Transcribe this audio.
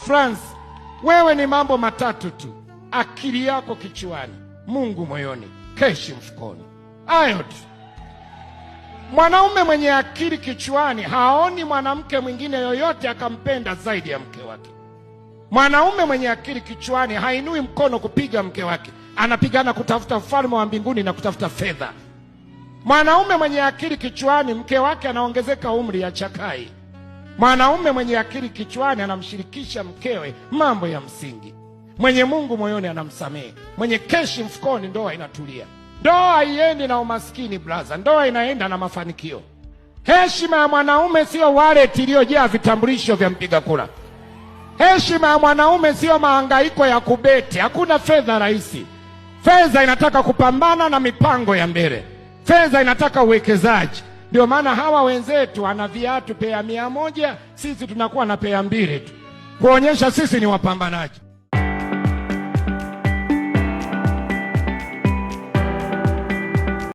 France, wewe ni mambo matatu tu: akili yako kichwani, Mungu moyoni, keshi mfukoni. Hayo tu. Mwanaume mwenye akili kichwani haoni mwanamke mwingine yoyote akampenda zaidi ya mke wake. Mwanaume mwenye akili kichwani hainui mkono kupiga mke wake, anapigana kutafuta ufalme wa mbinguni na kutafuta fedha. Mwanaume mwenye akili kichwani, mke wake anaongezeka umri ya chakai. Mwanaume mwenye akili kichwani anamshirikisha mkewe mambo ya msingi. Mwenye Mungu moyoni anamsamehe. Mwenye keshi mfukoni, ndoa inatulia. Ndoa haiendi na umaskini blaza, ndoa inaenda na mafanikio. Heshima ya mwanaume sio wallet iliyojaa vitambulisho vya mpiga kura. Heshima ya mwanaume sio mahangaiko ya kubeti. Hakuna fedha rahisi. Fedha inataka kupambana na mipango ya mbele. Fedha inataka uwekezaji. Ndio maana hawa wenzetu ana viatu pea 100, sisi tunakuwa na pea 2 tu, kuonyesha sisi ni wapambanaji.